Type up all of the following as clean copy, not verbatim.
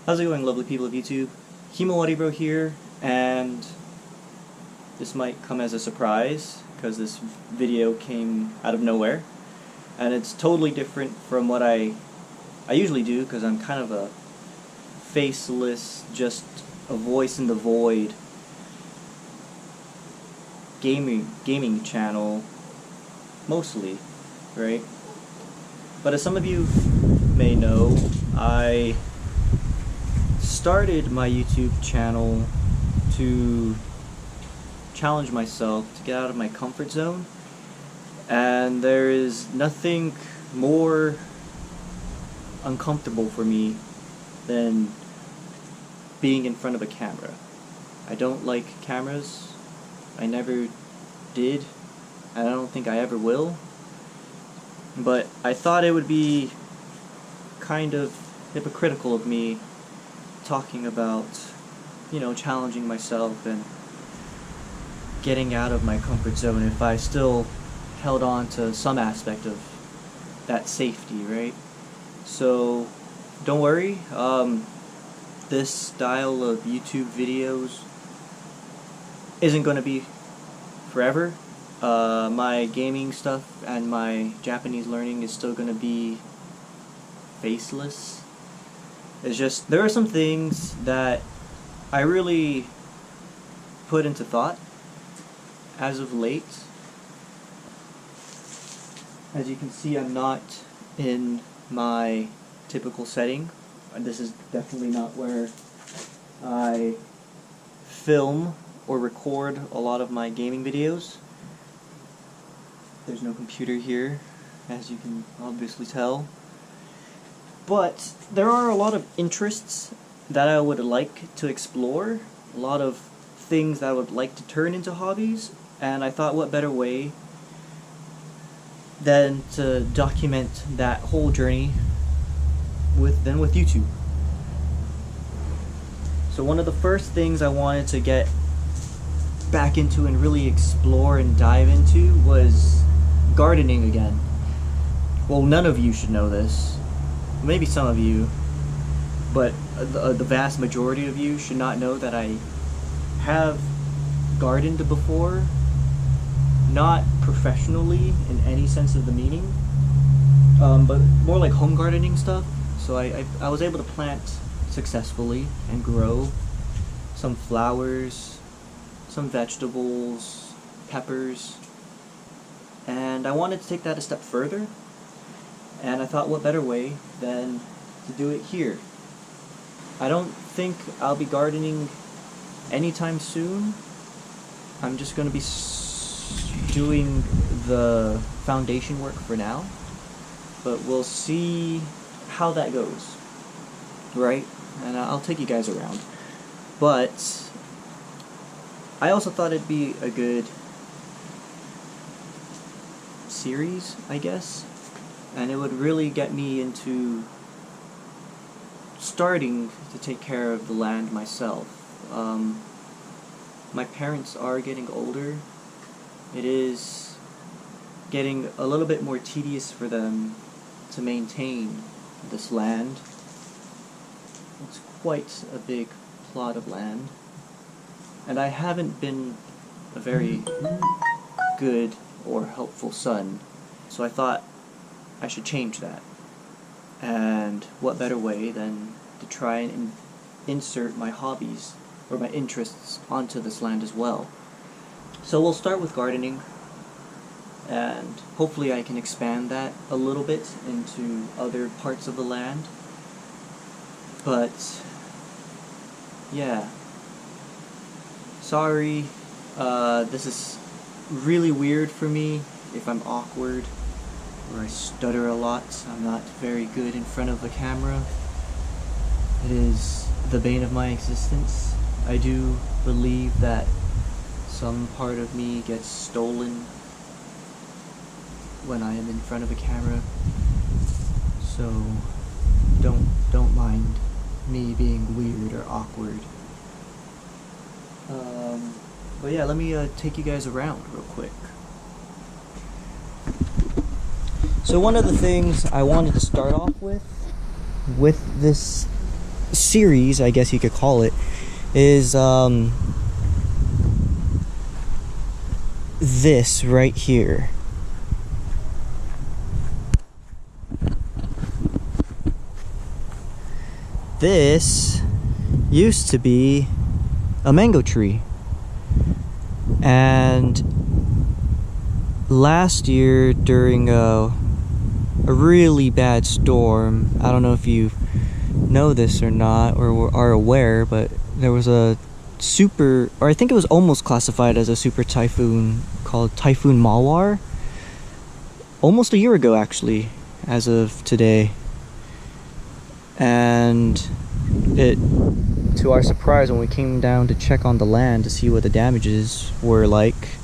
How's it going, lovely people of YouTube? HimawariBro here, and this might come as a surprise because this video came out of nowhere, and it's totally different from what I usually do, because I'm kind of a faceless, just a voice in the void gaming channel mostly, right? But as some of you may know, I started my YouTube channel to challenge myself, to get out of my comfort zone, and there is nothing more uncomfortable for me than being in front of a camera. I don't like cameras. I never did, and I don't think I ever will. But I thought it would be kind of hypocritical of me talking about, challenging myself and getting out of my comfort zone if I still held on to some aspect of that safety, right? So don't worry, this style of YouTube videos isn't going to be forever. My gaming stuff and my Japanese learning is still going to be faceless. It's just, there are some things that I really put into thought as of late. As you can see, I'm not in my typical setting. This is definitely not where I film or record a lot of my gaming videos. There's no computer here, as you can obviously tell. But there are a lot of interests that I would like to explore, a lot of things that I would like to turn into hobbies, and I thought what better way than to document that whole journey than with YouTube. So one of the first things I wanted to get back into and really explore and dive into was gardening again. Well, none of you should know this. Maybe some of you, but the vast majority of you should not know that I have gardened before, not professionally in any sense of the meaning, but more like home gardening stuff. So I was able to plant successfully and grow some flowers, some vegetables, peppers, and I wanted to take that a step further. And I thought, what better way than to do it here? I don't think I'll be gardening anytime soon. I'm just going to be doing the foundation work for now. But we'll see how that goes, right? And I'll take you guys around. But I also thought it'd be a good series, I guess. And it would really get me into starting to take care of the land myself. My parents are getting older. It is getting a little bit more tedious for them to maintain this land. It's quite a big plot of land. And I haven't been a very good or helpful son. So I thought I should change that. And what better way than to try and insert my hobbies or my interests onto this land as well. So we'll start with gardening, and hopefully I can expand that a little bit into other parts of the land. But yeah, sorry, this is really weird for me if I'm awkward or I stutter a lot. I'm not very good in front of the camera. It is the bane of my existence. I do believe that some part of me gets stolen when I am in front of a camera. So don't mind me being weird or awkward. But yeah, let me take you guys around real quick. So one of the things I wanted to start off with this series, I guess you could call it, is this right here. This used to be a mango tree, and last year during a really bad storm, I don't know if you know this or not or are aware, but there was a super, or I think it was almost classified as a super typhoon called Typhoon Mawar almost a year ago, actually, as of today. And it, to our surprise, when we came down to check on the land to see what the damages were like,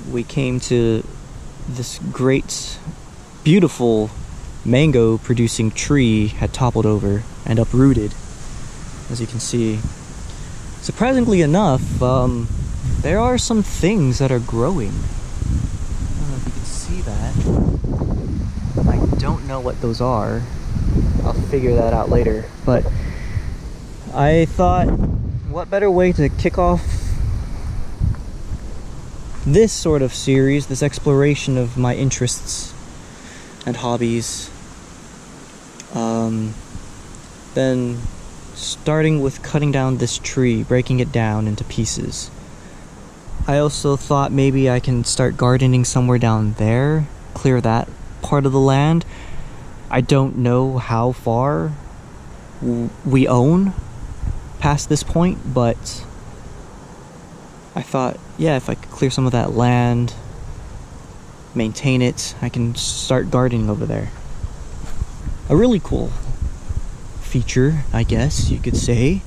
we came to this great, beautiful mango producing tree had toppled over and uprooted, as you can see. Surprisingly enough, there are some things that are growing. I don't know if you can see that. I don't know what those are. I'll figure that out later. But I thought, what better way to kick off this sort of series, this exploration of my interests and hobbies, than starting with cutting down this tree, breaking it down into pieces. I also thought maybe I can start gardening somewhere down there, clear that part of the land. I don't know how far we own past this point, but I thought, yeah, if I could clear some of that land, maintain it, I can start gardening over there. A really cool feature, I guess you could say,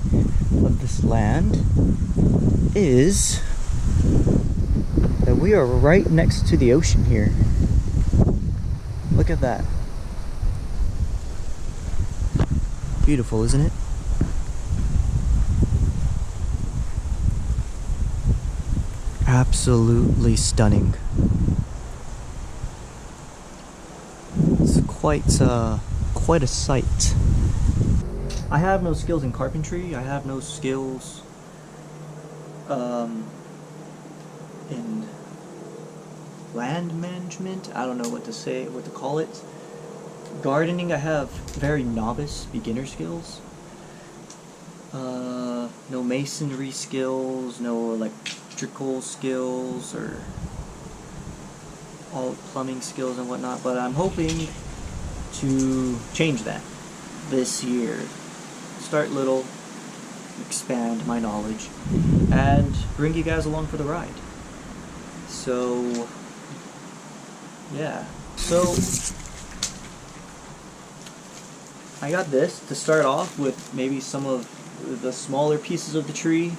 of this land is that we are right next to the ocean here. Look at that. Beautiful, isn't it? Absolutely stunning. It's quite a sight. I have no skills in carpentry. I have no skills in land management. I don't know what to call it. Gardening, I have very novice beginner skills. No masonry skills, no electrical skills, or all plumbing skills and whatnot, but I'm hoping to change that this year. Start little, expand my knowledge, and bring you guys along for the ride. So, yeah. So, I got this to start off with, maybe some of the smaller pieces of the tree.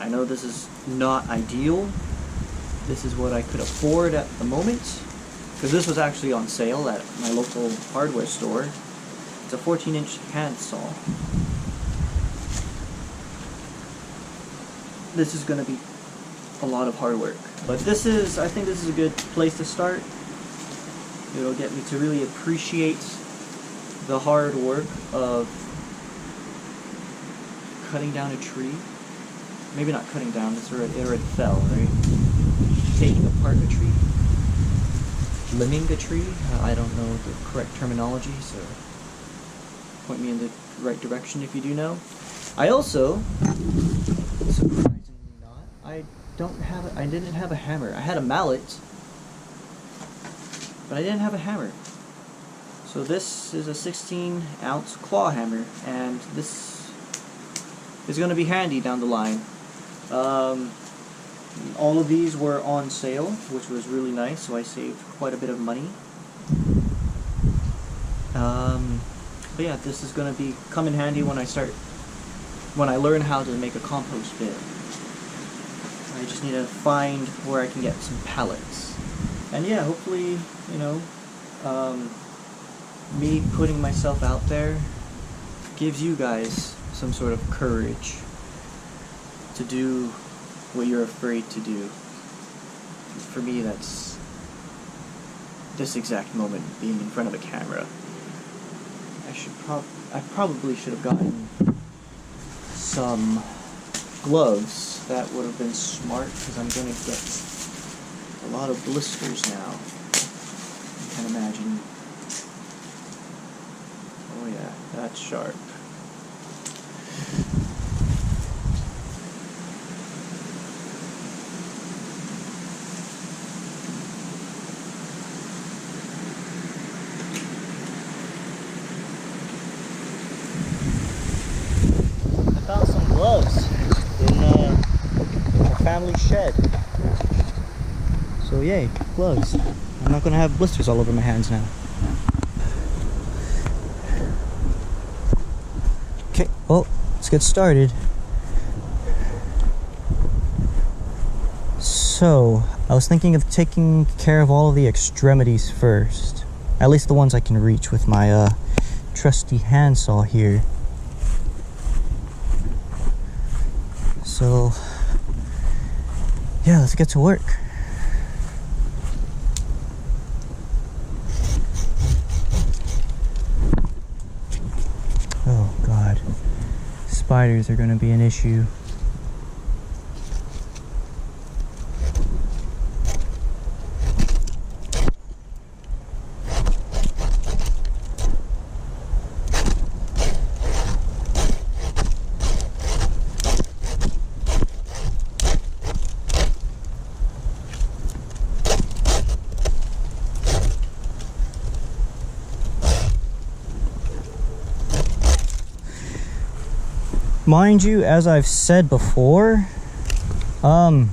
I know this is not ideal. This is what I could afford at the moment, because this was actually on sale at my local hardware store. It's a 14-inch hand saw. This is going to be a lot of hard work, but I think this is a good place to start. It'll get me to really appreciate the hard work of cutting down a tree. Maybe not cutting down, it already fell, right? Taking apart a tree. Limbing a tree. I don't know the correct terminology, so point me in the right direction if you do know. I also, surprisingly not, I didn't have a hammer. I had a mallet, but I didn't have a hammer. So this is a 16-ounce claw hammer, and this is going to be handy down the line. All of these were on sale, which was really nice, so I saved quite a bit of money. But yeah, this is going to come in handy when I learn how to make a compost bin. I just need to find where I can get some pallets. And yeah, hopefully, me putting myself out there gives you guys some sort of courage to do what you're afraid to do. For me, that's this exact moment, being in front of a camera. I I probably should have gotten some gloves. That would have been smart, because I'm going to get a lot of blisters now. You can imagine. Oh yeah, that's sharp. Found some gloves in our family shed. So yay, gloves. I'm not gonna have blisters all over my hands now. Okay, well, let's get started. So, I was thinking of taking care of all of the extremities first. At least the ones I can reach with my trusty handsaw here. So, yeah, let's get to work. Oh God, spiders are gonna be an issue. Mind you, as I've said before, I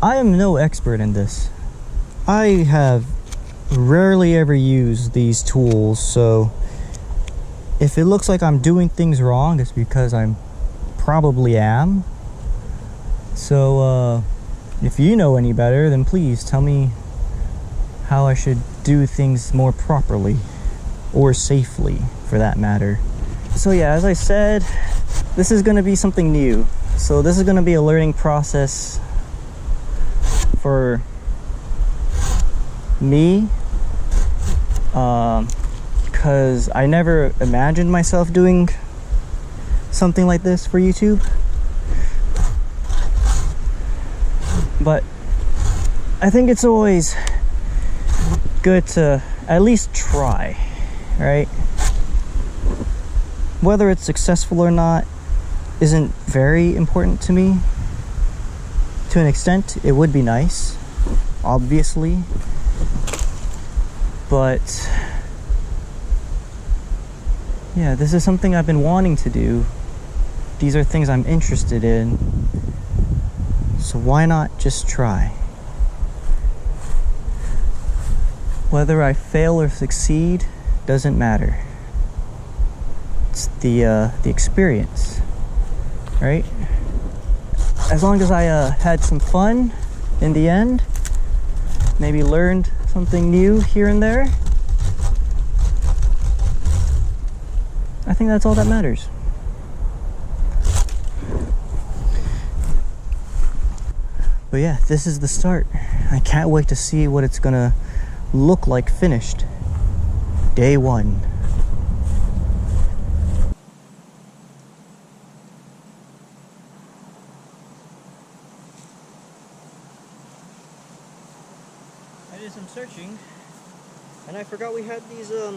am no expert in this. I have rarely ever used these tools, so if it looks like I'm doing things wrong, it's because I probably am. So, if you know any better, then please tell me how I should do things more properly, or safely, for that matter. So yeah, as I said, this is going to be something new. So this is going to be a learning process for me, because I never imagined myself doing something like this for YouTube. But I think it's always good to at least try, right? Whether it's successful or not isn't very important to me. To an extent, it would be nice, obviously. But yeah, this is something I've been wanting to do. These are things I'm interested in. So why not just try? Whether I fail or succeed doesn't matter. It's the experience, right? As long as I had some fun in the end, maybe learned something new here and there, I think that's all that matters. But yeah, this is the start. I can't wait to see what it's gonna look like finished. Day one. I did some searching, and I forgot we had these, I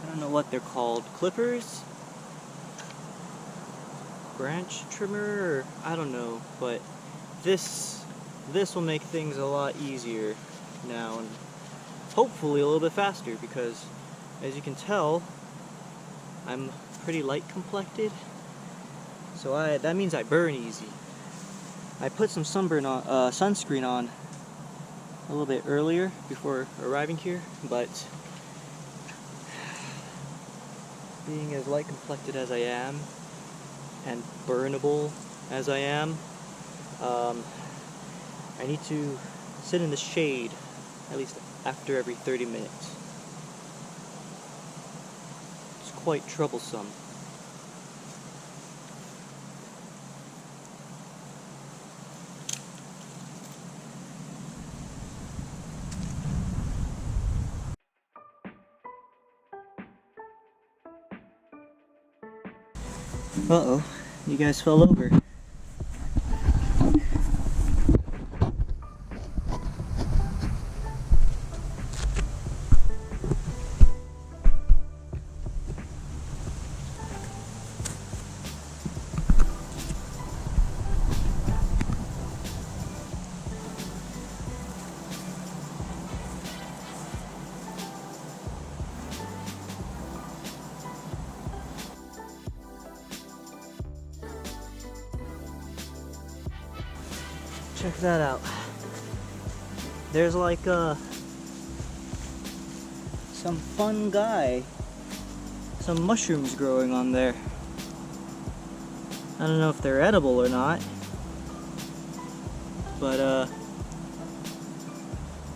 don't know what they're called, clippers? Branch trimmer, or I don't know, but this will make things a lot easier now, and hopefully a little bit faster, because as you can tell, I'm pretty light complected, so that means I burn easy. I put some sunscreen on a little bit earlier before arriving here, but being as light complected as I am and burnable as I am, I need to sit in the shade at least after every 30 minutes. It's quite troublesome. Uh-oh, you guys fell over. Check that out. There's like some fungi, some mushrooms growing on there. I don't know if they're edible or not, but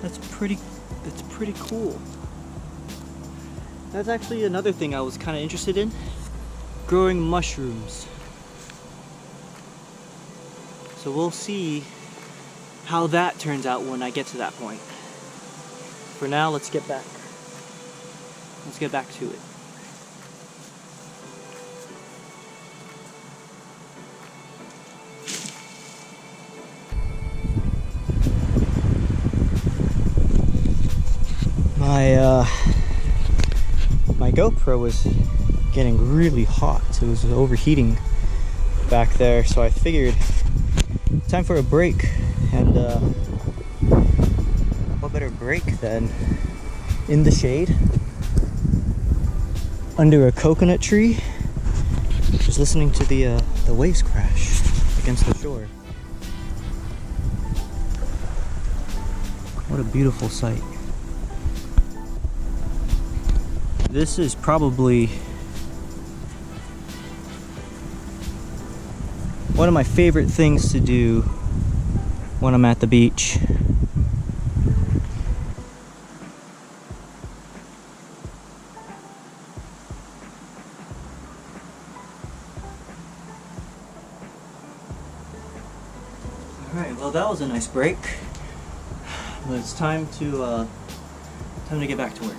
that's pretty cool. That's actually another thing I was kind of interested in, growing mushrooms. So we'll see how that turns out when I get to that point. For now, let's get back to it. My GoPro was getting really hot. It was overheating back there, so I figured time for a break. And what better break than in the shade under a coconut tree, just listening to the waves crash against the shore. What a beautiful sight. This is probably one of my favorite things to do when I'm at the beach. Alright, well that was a nice break. But it's time to get back to work.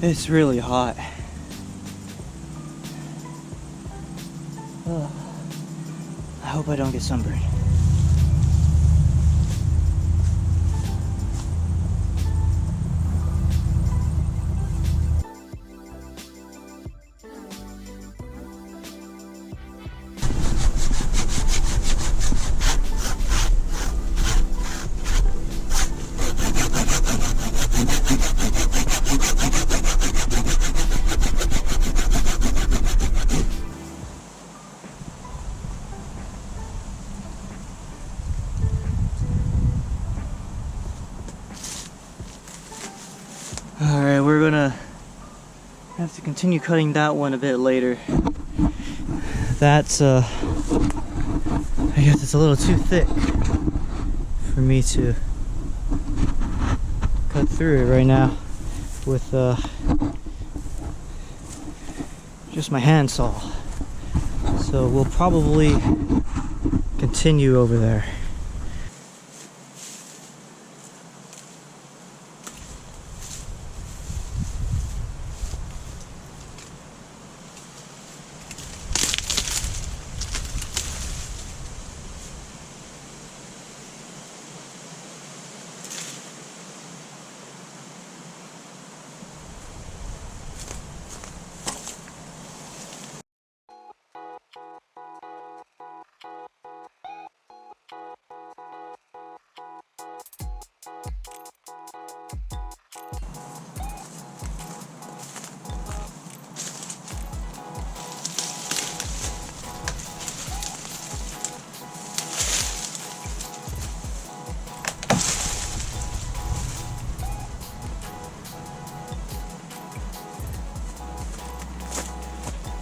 It's really hot. Oh, I hope I don't get sunburned. Alright, we're gonna have to continue cutting that one a bit later. That's, I guess it's a little too thick for me to cut through it right now with just my handsaw. So we'll probably continue over there.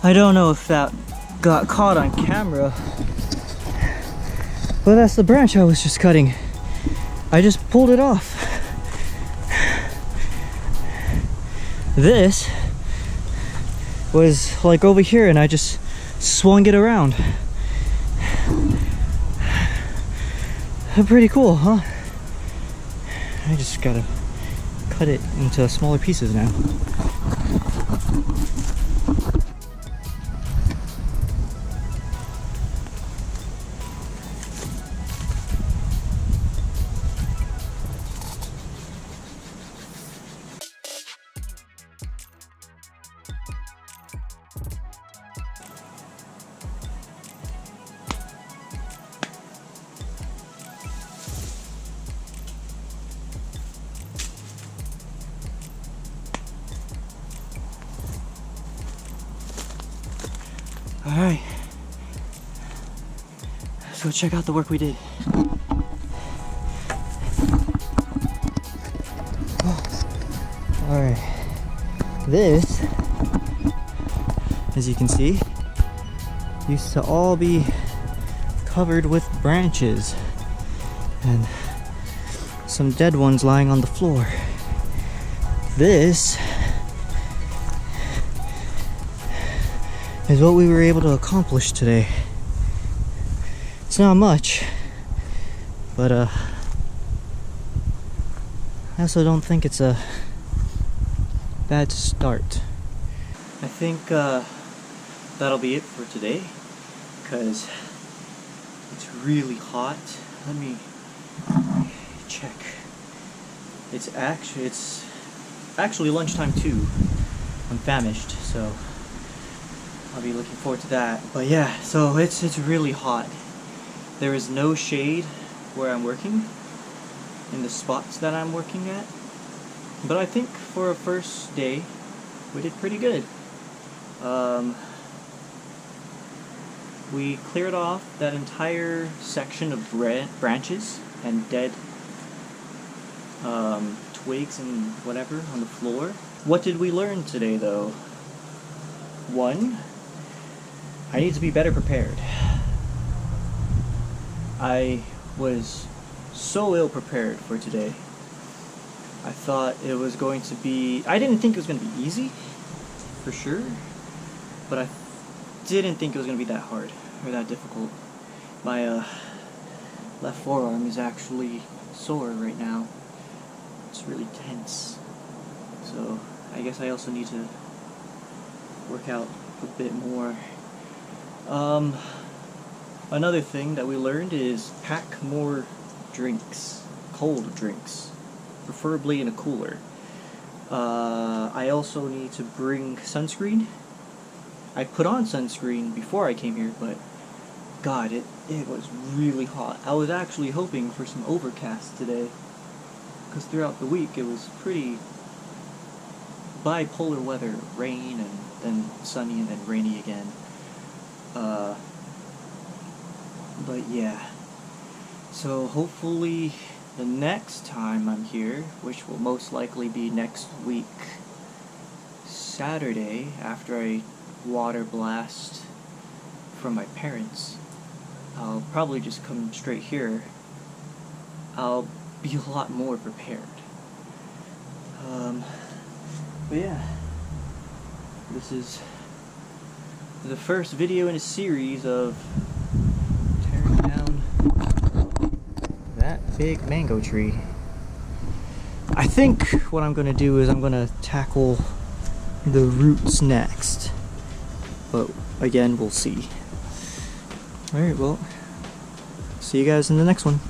I don't know if that got caught on camera, Well, that's the branch I was just cutting. I just pulled it off. This was like over here and I just swung it around. Pretty cool, huh? I just gotta cut it into smaller pieces now. Alright, let's go check out the work we did. Alright, this, as you can see, used to all be covered with branches and some dead ones lying on the floor. This is what we were able to accomplish today. It's not much, but I also don't think it's a bad start. I think that'll be it for today, because it's really hot. Let me check. It's actually lunchtime too. I'm famished, so I'll be looking forward to that. But yeah, so it's really hot. There is no shade where I'm working, in the spots that I'm working at. But I think for a first day, we did pretty good. We cleared off that entire section of branches and dead twigs and whatever on the floor. What did we learn today though? 1, I need to be better prepared. I was so ill prepared for today. I thought it was going to be... I didn't think it was going to be easy, for sure, but I didn't think it was going to be that hard or that difficult. My left forearm is actually sore right now. It's really tense. So I guess I also need to work out a bit more. Another thing that we learned is pack more drinks, cold drinks, preferably in a cooler. I also need to bring sunscreen. I put on sunscreen before I came here, but God, it was really hot. I was actually hoping for some overcast today, because throughout the week it was pretty bipolar weather, rain and then sunny and then rainy again. But yeah, so hopefully the next time I'm here, which will most likely be next week, Saturday, after I water blast from my parents, I'll probably just come straight here. I'll be a lot more prepared. But yeah, this is the first video in a series of tearing down that big mango tree. I think what I'm gonna do is I'm gonna tackle the roots next, but again, we'll see. Alright, well, see you guys in the next one.